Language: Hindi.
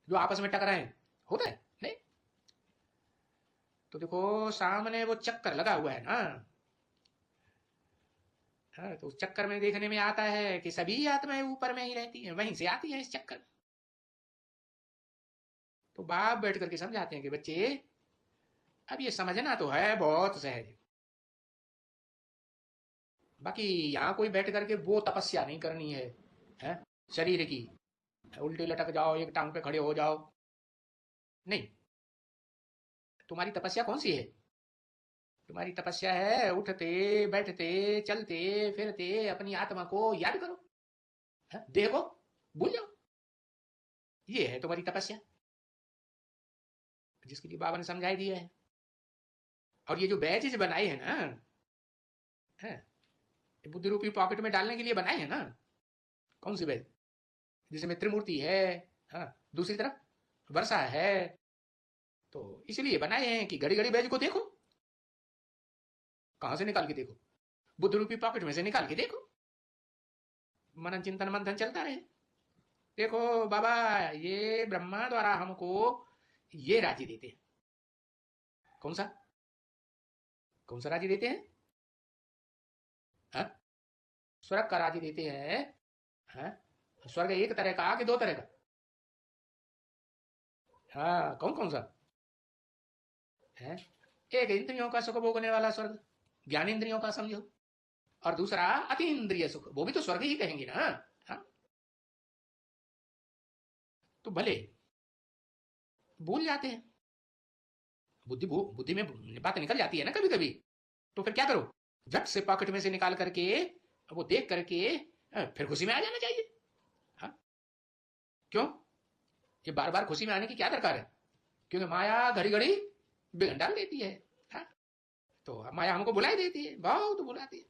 जो आपस में टकराए, होता है नहीं? तो देखो सामने वो चक्कर लगा हुआ है ना। हाँ, तो उस चक्कर में देखने में आता है कि सभी आत्माएं ऊपर में ही रहती हैं, वहीं से आती हैं इस चक्कर में। तो बाप बैठ करके समझाते हैं कि बच्चे अब ये समझना तो है बहुत सहज, बाकी यहाँ कोई बैठ करके वो तपस्या नहीं करनी है शरीर की, उल्टे लटक जाओ एक टांग पे खड़े हो जाओ, नहीं। तुम्हारी तपस्या कौन सी है? तुम्हारी तपस्या है उठते बैठते चलते फिरते अपनी आत्मा को याद करो, देह को भूल जाओ, ये है तुम्हारी तपस्या, जिसके लिए बाबा ने समझाई दिया है। और ये जो बैचेज बनाए हैं ना, है, ये बुद्धि रूपी पॉकेट में डालने के लिए बनाए हैं ना। कौन सी बैच? जिसमें त्रिमूर्ति है, हाँ, दूसरी तरफ वर्षा है, तो इसलिए बनाए हैं कि घड़ी घड़ी बैच को देखो, कहां से निकाल के देखो, बुद्ध रूपी पॉकेट में से निकाल के देखो, मनन चिंतन मंथन चलता रहे। देखो बाबा, ये ब्रह्मा द्वारा हमको ये राज्य देते हैं। कौन सा? कौन सा राज्य देते हैं? हाँ? स्वर्ग का राज्य देते हैं। हाँ? स्वर्ग एक तरह का कि दो तरह का? हाँ, कौन कौन सा है? एक इंद्रियों का सुख भोगने वाला स्वर्ग, ज्ञान इंद्रियों का समझो, और दूसरा अतीन्द्रिय सुख, वो भी तो स्वर्ग ही कहेंगे ना। हाँ? तो भले भूल जाते हैं, बुद्धि में बात निकल जाती है ना कभी कभी, तो फिर क्या करो, झट से पॉकेट में से निकाल करके वो देख करके फिर खुशी में आ जाना चाहिए। हाँ? क्यों? ये बार बार खुशी में आने की क्या दरकार है? क्योंकि माया घड़ी घड़ी बिगड़ डाल देती है। हाँ? तो माया हमको बुलाई देती है, बहुत बुलाती है।